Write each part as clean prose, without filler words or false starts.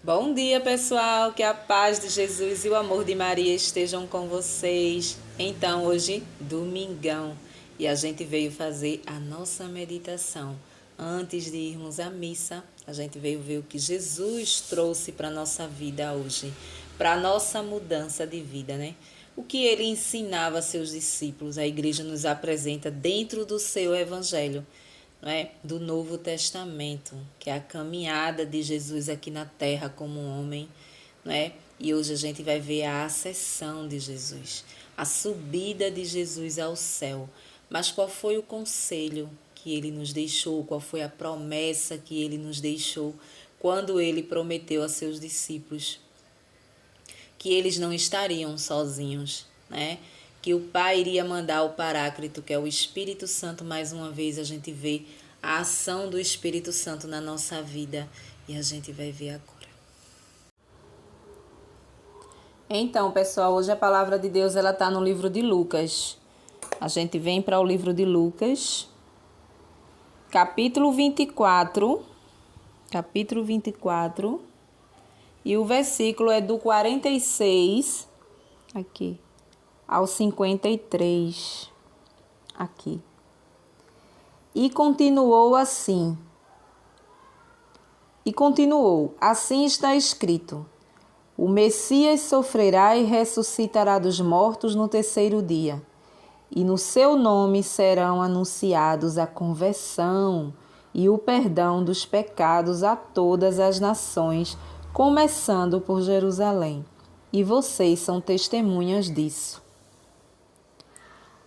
Bom dia, pessoal. Que a paz de Jesus e o amor de Maria estejam com vocês. Então, hoje, domingão, e a gente veio fazer a nossa meditação. Antes de irmos à missa, a gente veio ver o que Jesus trouxe para a nossa vida hoje, para a nossa mudança de vida, né? O que ele ensinava a seus discípulos, a igreja nos apresenta dentro do seu evangelho, não é? Do Novo Testamento, que é a caminhada de Jesus aqui na terra como homem, não é? E hoje a gente vai ver a ascensão de Jesus, a subida de Jesus ao céu. Mas qual foi o conselho que ele nos deixou? Qual foi a promessa que ele nos deixou quando ele prometeu a seus discípulos que eles não estariam sozinhos, né? Que o Pai iria mandar o Paráclito, que é o Espírito Santo. Mais uma vez a gente vê a ação do Espírito Santo na nossa vida e a gente vai ver agora. Então, pessoal, hoje a palavra de Deus ela está no livro de Lucas. A gente vem para o livro de Lucas, capítulo 24, e o versículo é do 46 aqui ao 53 aqui. E continuou, assim está escrito: o Messias sofrerá e ressuscitará dos mortos no terceiro dia, e no seu nome serão anunciados a conversão e o perdão dos pecados a todas as nações, começando por Jerusalém. E vocês são testemunhas disso.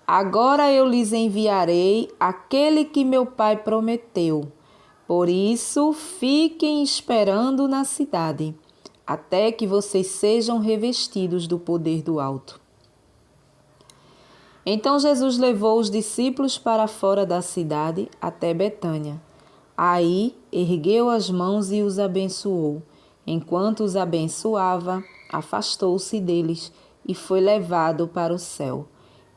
Agora eu lhes enviarei aquele que meu Pai prometeu. Por isso, fiquem esperando na cidade, até que vocês sejam revestidos do poder do alto. Então Jesus levou os discípulos para fora da cidade, até Betânia. Aí ergueu as mãos e os abençoou. Enquanto os abençoava, afastou-se deles e foi levado para o céu.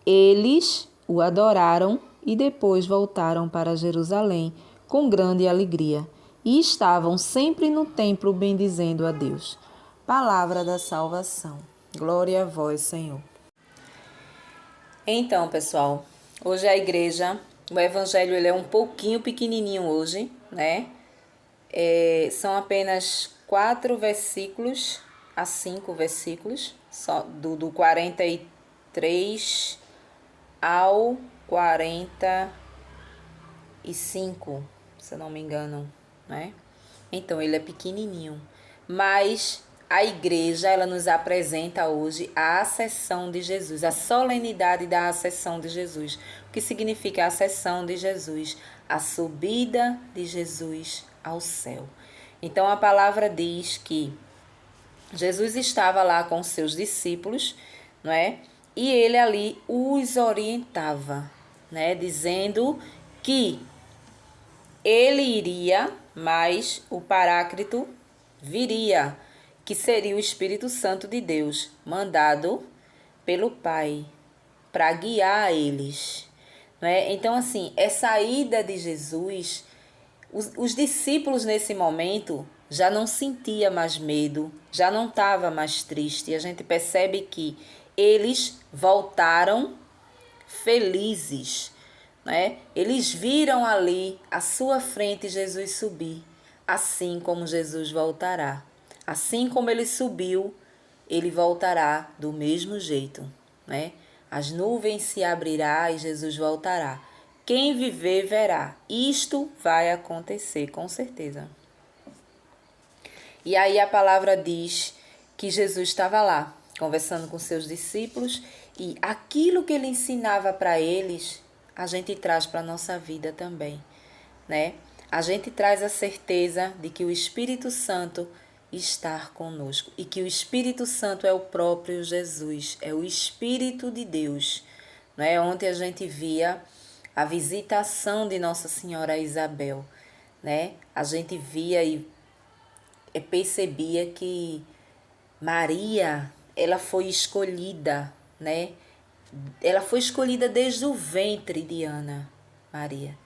Eles o adoraram e depois voltaram para Jerusalém com grande alegria e estavam sempre no templo bendizendo a Deus. Palavra da salvação. Glória a vós, Senhor. Então, pessoal, hoje a igreja, o evangelho ele é um pouquinho pequenininho hoje, né? São apenas 4 versículos a 5 versículos, só do 43 ao 45, se eu não me engano, né? Então, ele é pequenininho, mas a igreja, ela nos apresenta hoje a ascensão de Jesus, a solenidade da ascensão de Jesus. O que significa a ascensão de Jesus? A subida de Jesus ao céu. Então, a palavra diz que Jesus estava lá com seus discípulos, não é? E ele ali os orientava, né? Dizendo que ele iria, mas o Paráclito viria, que seria o Espírito Santo de Deus, mandado pelo Pai, para guiar eles. Não é? Então, assim, essa ida de Jesus, os discípulos nesse momento já não sentia mais medo, já não estava mais triste. E a gente percebe que eles voltaram felizes, né? Eles viram ali à sua frente Jesus subir, assim como Jesus voltará. Assim como ele subiu, ele voltará do mesmo jeito, né? As nuvens se abrirá e Jesus voltará. Quem viver verá. Isto vai acontecer com certeza. E aí a palavra diz que Jesus estava lá, conversando com seus discípulos, e aquilo que ele ensinava para eles, a gente traz para a nossa vida também, né? A gente traz a certeza de que o Espírito Santo está conosco e que o Espírito Santo é o próprio Jesus, é o Espírito de Deus, né? Ontem a gente via a visitação de Nossa Senhora a Isabel, né? A gente via e percebia que Maria, ela foi escolhida, né? Ela foi escolhida desde o ventre de Ana, Maria.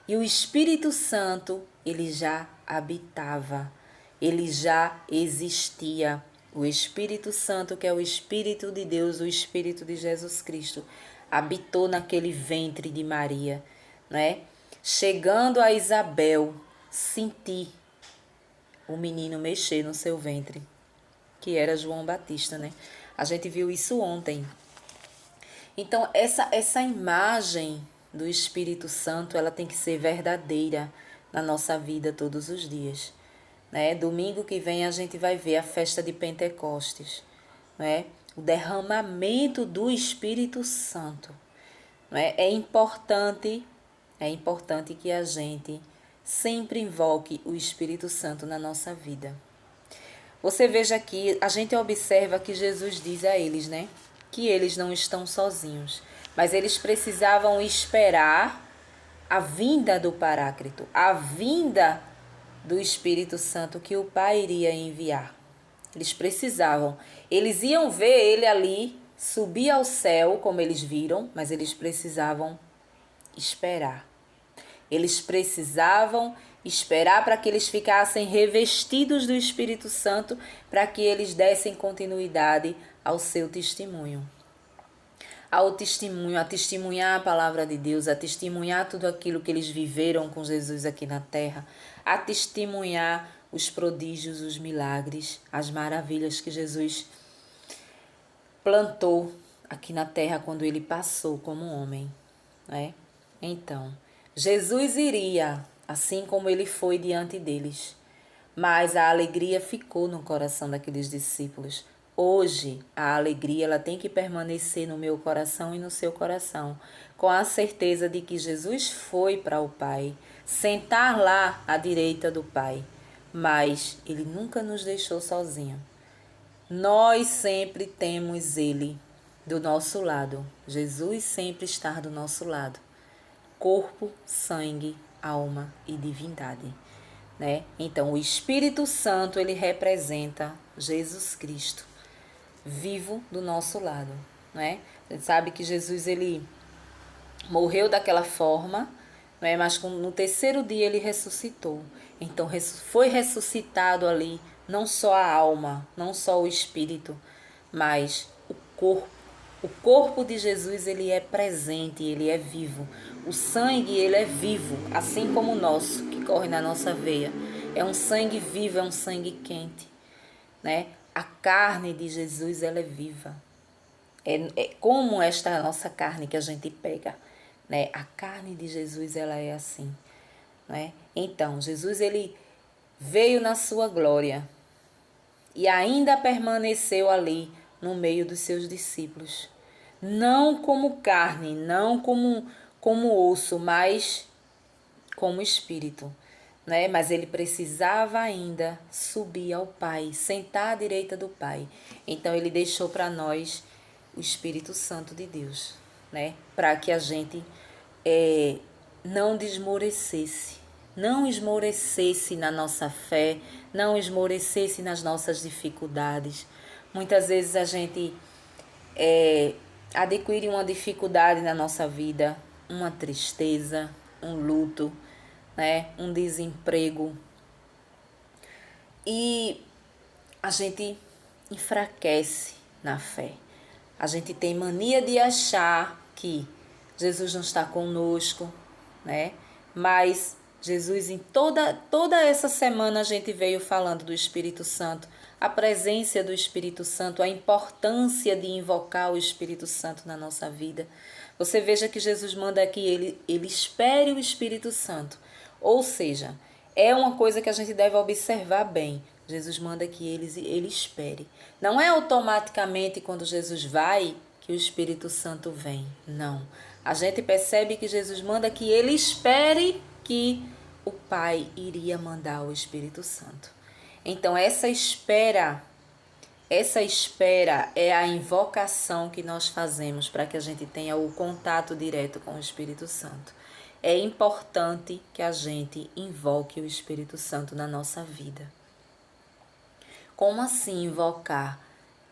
E o Espírito Santo, ele já habitava. ele já existia. O Espírito Santo, que é o Espírito de Deus, o Espírito de Jesus Cristo, habitou naquele ventre de Maria, né? Chegando a Isabel, sentir o menino mexer no seu ventre, que era João Batista, né? A gente viu isso ontem. Então, essa imagem do Espírito Santo, ela tem que ser verdadeira na nossa vida todos os dias, né? Domingo que vem a gente vai ver a festa de Pentecostes, né? O derramamento do Espírito Santo, né? É importante que a gente sempre invoque o Espírito Santo na nossa vida. Você veja aqui, a gente observa que Jesus diz a eles, né? Que eles não estão sozinhos, mas eles precisavam esperar a vinda do Paráclito, a vinda do Espírito Santo que o Pai iria enviar. Eles precisavam. Eles iam ver ele ali subir ao céu, como eles viram, mas eles precisavam esperar. Eles precisavam esperar para que eles ficassem revestidos do Espírito Santo, para que eles dessem continuidade ao seu testemunho. Ao testemunho, a testemunhar a palavra de Deus, a testemunhar tudo aquilo que eles viveram com Jesus aqui na terra, a testemunhar os prodígios, os milagres, as maravilhas que Jesus plantou aqui na terra quando ele passou como homem, né? Então, Jesus iria, assim como ele foi diante deles, mas a alegria ficou no coração daqueles discípulos. Hoje, a alegria ela tem que permanecer no meu coração e no seu coração, com a certeza de que Jesus foi para o Pai, sentar lá à direita do Pai, mas Ele nunca nos deixou sozinhos. Nós sempre temos Ele do nosso lado. Jesus sempre está do nosso lado. Corpo, sangue, alma e divindade, né? Então, o Espírito Santo, ele representa Jesus Cristo, vivo do nosso lado, né? A gente sabe que Jesus, ele morreu daquela forma, né? Mas no terceiro dia ele ressuscitou. Então, foi ressuscitado ali, não só a alma, não só o Espírito, mas o corpo. O corpo de Jesus, ele é presente, ele é vivo. O sangue, ele é vivo, assim como o nosso, que corre na nossa veia. É um sangue vivo, é um sangue quente, né? A carne de Jesus, ela é viva. É como esta nossa carne que a gente pega, né? A carne de Jesus, ela é assim, né? Então, Jesus, ele veio na sua glória e ainda permaneceu ali no meio dos seus discípulos. Não como carne, não como osso, mas como espírito, né? Mas ele precisava ainda subir ao Pai, sentar à direita do Pai. Então ele deixou para nós o Espírito Santo de Deus, né? Para que a gente não desmorecesse, não esmorecesse na nossa fé, não esmorecesse nas nossas dificuldades. Muitas vezes a gente adquire uma dificuldade na nossa vida, uma tristeza, um luto, né? Um desemprego. E a gente enfraquece na fé. A gente tem mania de achar que Jesus não está conosco, né? Mas Jesus, em toda essa semana, a gente veio falando do Espírito Santo, a presença do Espírito Santo, a importância de invocar o Espírito Santo na nossa vida. Você veja que Jesus manda que ele espere o Espírito Santo. Ou seja, é uma coisa que a gente deve observar bem. Jesus manda que ele espere. Não é automaticamente quando Jesus vai que o Espírito Santo vem. Não. A gente percebe que Jesus manda que ele espere que o Pai iria mandar o Espírito Santo. Então, essa espera é a invocação que nós fazemos para que a gente tenha o contato direto com o Espírito Santo. É importante que a gente invoque o Espírito Santo na nossa vida. Como assim invocar?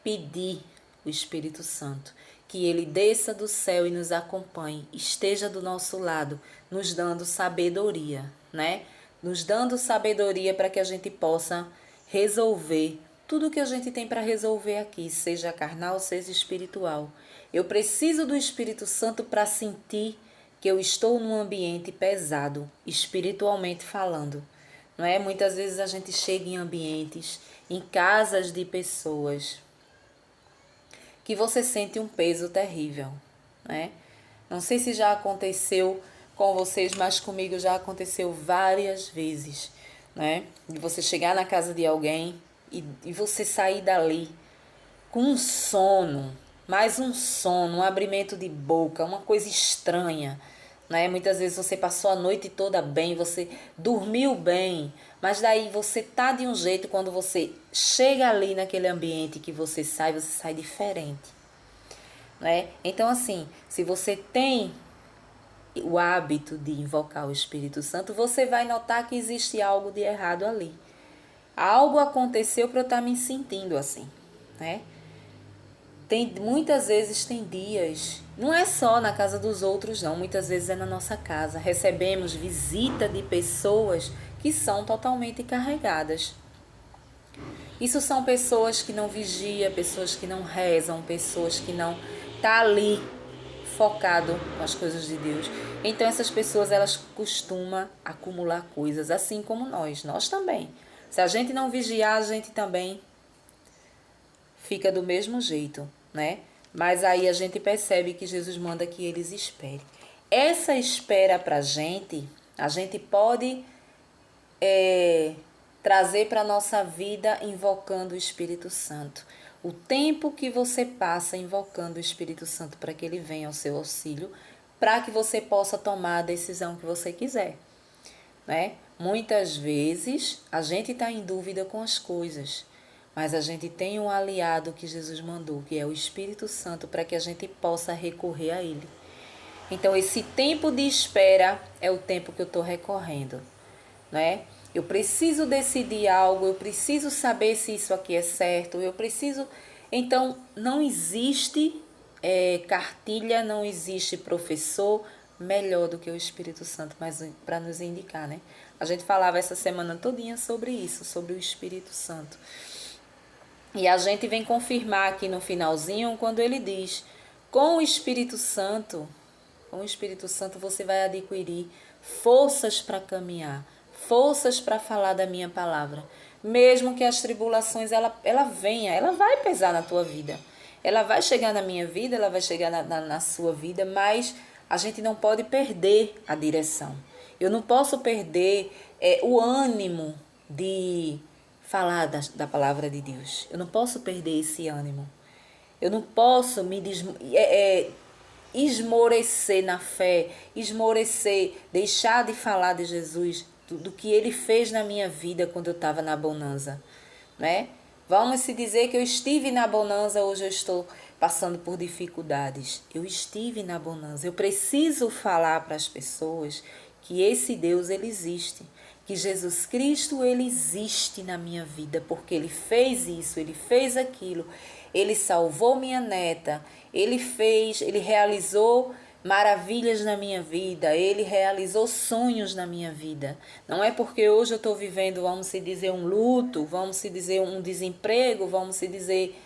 Pedir o Espírito Santo, que ele desça do céu e nos acompanhe, esteja do nosso lado, nos dando sabedoria, né? Nos dando sabedoria para que a gente possa resolver tudo que a gente tem para resolver aqui, seja carnal, seja espiritual. Eu preciso do Espírito Santo para sentir que eu estou num ambiente pesado, espiritualmente falando. Não é? Muitas vezes a gente chega em ambientes, em casas de pessoas, que você sente um peso terrível, né? Não sei se já aconteceu com vocês, mas comigo já aconteceu várias vezes, né? De você chegar na casa de alguém e você sair dali com um sono, mais um sono, um abrimento de boca, uma coisa estranha, né? Muitas vezes você passou a noite toda bem, você dormiu bem, mas daí você tá de um jeito, quando você chega ali naquele ambiente que você sai diferente, né? Então assim, se você tem o hábito de invocar o Espírito Santo, você vai notar que existe algo de errado ali. Algo aconteceu para eu estar me sentindo assim, né? Muitas vezes tem dias, não é só na casa dos outros não, muitas vezes é na nossa casa. Recebemos visita de pessoas que são totalmente carregadas. Isso são pessoas que não vigiam, pessoas que não rezam, pessoas que não tá ali focado nas coisas de Deus. Então essas pessoas, elas costumam acumular coisas, assim como nós também. Se a gente não vigiar, a gente também fica do mesmo jeito, né? Mas aí a gente percebe que Jesus manda que eles esperem. Essa espera pra gente, a gente pode trazer para a nossa vida invocando o Espírito Santo. O tempo que você passa invocando o Espírito Santo para que ele venha ao seu auxílio, para que você possa tomar a decisão que você quiser, né? Muitas vezes a gente está em dúvida com as coisas, mas a gente tem um aliado que Jesus mandou, que é o Espírito Santo, para que a gente possa recorrer a ele. Então esse tempo de espera é o tempo que eu estou recorrendo, né? Eu preciso decidir algo, eu preciso saber se isso aqui é certo, eu preciso... Então, não existe cartilha, não existe professor melhor do que o Espírito Santo para nos indicar, né? A gente falava essa semana todinha sobre isso, sobre o Espírito Santo. E a gente vem confirmar aqui no finalzinho, quando ele diz, com o Espírito Santo você vai adquirir forças para caminhar, forças para falar da minha palavra. Mesmo que as tribulações ela venha, ela vai pesar na tua vida. Ela vai chegar na minha vida, ela vai chegar na sua vida, mas a gente não pode perder a direção. Eu não posso perder o ânimo de falar da palavra de Deus. Eu não posso perder esse ânimo. Eu não posso me esmorecer na fé, esmorecer, deixar de falar de Jesus, do que ele fez na minha vida quando eu estava na bonança, né? Vamos se dizer que eu estive na bonança, hoje eu estou passando por dificuldades. Eu estive na bonança. Eu preciso falar para as pessoas que esse Deus, ele existe. Que Jesus Cristo, ele existe na minha vida, porque ele fez isso, ele fez aquilo. Ele salvou minha neta, ele realizou maravilhas na minha vida, ele realizou sonhos na minha vida. Não é porque hoje eu estou vivendo, vamos se dizer, um luto, vamos se dizer um desemprego, vamos se dizer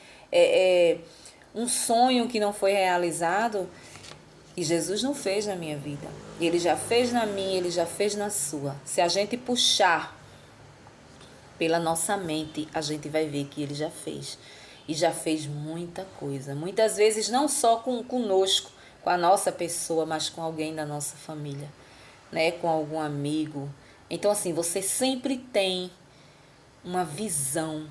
um sonho que não foi realizado, e Jesus não fez na minha vida. Ele já fez na minha, ele já fez na sua. Se a gente puxar pela nossa mente, a gente vai ver que ele já fez. E já fez muita coisa. Muitas vezes não só conosco, com a nossa pessoa, mas com alguém da nossa família, né? Com algum amigo. Então assim, você sempre tem uma visão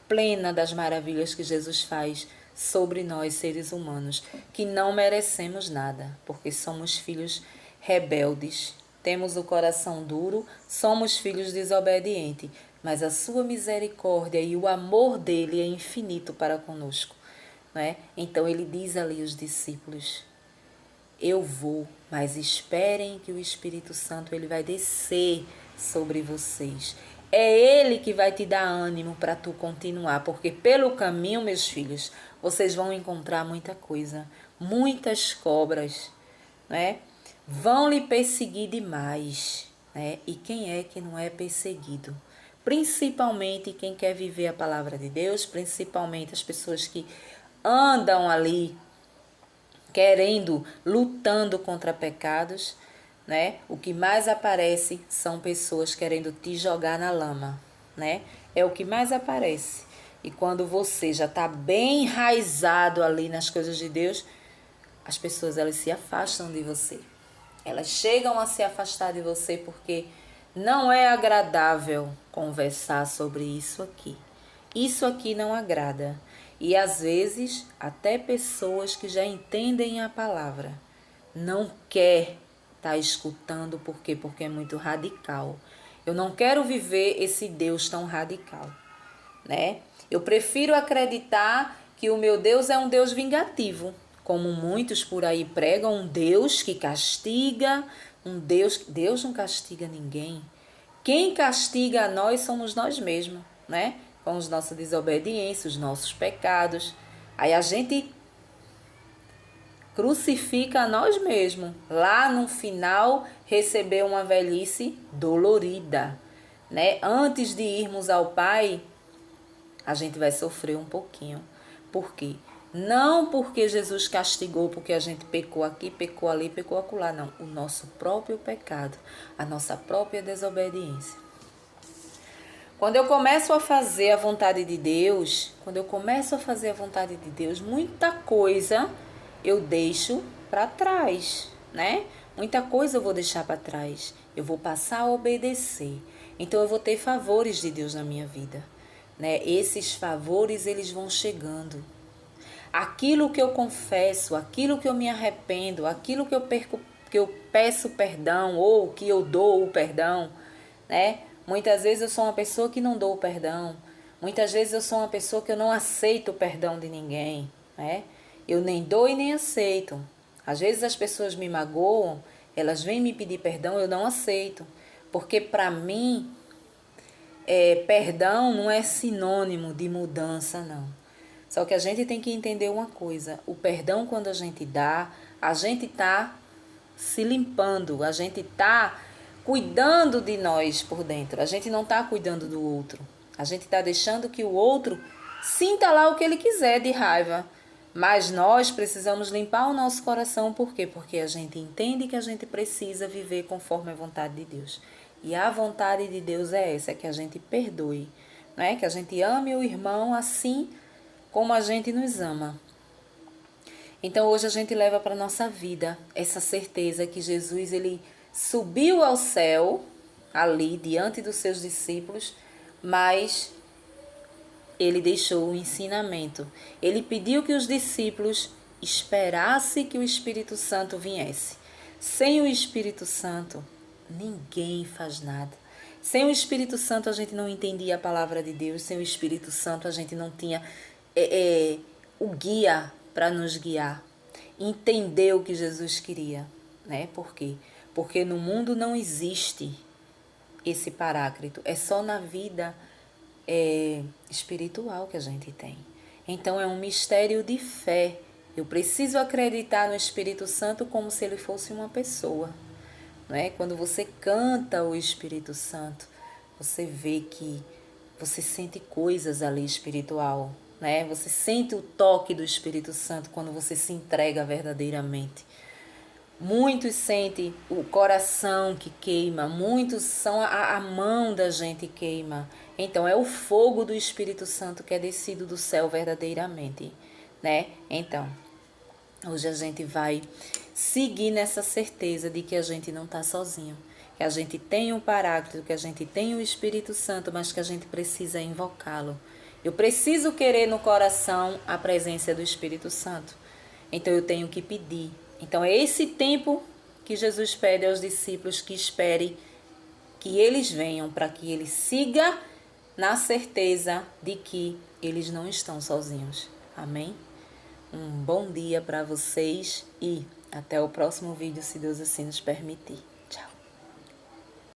plena das maravilhas que Jesus faz sobre nós, seres humanos, que não merecemos nada, porque somos filhos rebeldes, temos o coração duro, somos filhos desobedientes, mas a sua misericórdia e o amor dele é infinito para conosco, né? Então ele diz ali aos discípulos, eu vou, mas esperem que o Espírito Santo ele vai descer sobre vocês. É ele que vai te dar ânimo para tu continuar, porque pelo caminho, meus filhos, vocês vão encontrar muita coisa, muitas cobras, né? Vão lhe perseguir demais, né? E quem é que não é perseguido? principalmente quem quer viver a palavra de Deus, principalmente as pessoas que andam ali querendo, lutando contra pecados, né? O que mais aparece são pessoas querendo te jogar na lama, né? É o que mais aparece. E quando você já está bem enraizado ali nas coisas de Deus, as pessoas elas se afastam de você. Elas chegam a se afastar de você porque não é agradável conversar sobre isso aqui. Isso aqui não agrada. E às vezes, até pessoas que já entendem a palavra não quer estar escutando, por quê? Porque é muito radical. Eu não quero viver esse Deus tão radical, né? Eu prefiro acreditar que o meu Deus é um Deus vingativo, como muitos por aí pregam, um Deus que castiga, Deus não castiga ninguém. Quem castiga a nós somos nós mesmos, né? Com as nossas desobediências, os nossos pecados. Aí a gente crucifica a nós mesmos. Lá no final, receber uma velhice dolorida, né? Antes de irmos ao Pai, a gente vai sofrer um pouquinho. Por quê? Não porque Jesus castigou, porque a gente pecou aqui, pecou ali, pecou acolá, não. O nosso próprio pecado, a nossa própria desobediência. Quando eu começo a fazer a vontade de Deus, muita coisa eu deixo para trás, né? Muita coisa eu vou deixar para trás. Eu vou passar a obedecer. Então eu vou ter favores de Deus na minha vida, né? Esses favores eles vão chegando. Aquilo que eu confesso, aquilo que eu me arrependo, aquilo que eu peço perdão ou que eu dou o perdão, né? Muitas vezes eu sou uma pessoa que não dou o perdão. Muitas vezes eu sou uma pessoa que eu não aceito o perdão de ninguém, né? Eu nem dou e nem aceito. Às vezes as pessoas me magoam, elas vêm me pedir perdão, eu não aceito. Porque para mim, perdão não é sinônimo de mudança, não. Só que a gente tem que entender uma coisa. O perdão, quando a gente dá, a gente está se limpando, a gente está cuidando de nós por dentro. A gente não está cuidando do outro. A gente está deixando que o outro sinta lá o que ele quiser de raiva. Mas nós precisamos limpar o nosso coração. Por quê? Porque a gente entende que a gente precisa viver conforme a vontade de Deus. E a vontade de Deus é essa, é que a gente perdoe, né? Que a gente ame o irmão assim como a gente nos ama. Então hoje a gente leva para a nossa vida essa certeza que Jesus ele subiu ao céu, ali diante dos seus discípulos, mas ele deixou o ensinamento. Ele pediu que os discípulos esperassem que o Espírito Santo viesse. Sem o Espírito Santo, ninguém faz nada. Sem o Espírito Santo, a gente não entendia a palavra de Deus. Sem o Espírito Santo, a gente não tinha o guia para nos guiar. Entender o que Jesus queria, né? Por quê? Porque no mundo não existe esse paráclito. É só na vida espiritual que a gente tem. Então é um mistério de fé. Eu preciso acreditar no Espírito Santo como se ele fosse uma pessoa. Não é? Quando você canta o Espírito Santo, você vê que você sente coisas ali espiritual. Né? Você sente o toque do Espírito Santo quando você se entrega verdadeiramente. Muitos sentem o coração que queima, muitos são a mão da gente queima. Então é o fogo do Espírito Santo que é descido do céu verdadeiramente, né? Então, hoje a gente vai seguir nessa certeza de que a gente não está sozinho, que a gente tem um Paráclito, que a gente tem o Espírito Santo, mas que a gente precisa invocá-lo. Eu preciso querer no coração a presença do Espírito Santo. Então eu tenho que pedir. Então é esse tempo que Jesus pede aos discípulos que esperem que eles venham, para que ele siga na certeza de que eles não estão sozinhos. Amém? Um bom dia para vocês e até o próximo vídeo, se Deus assim nos permitir.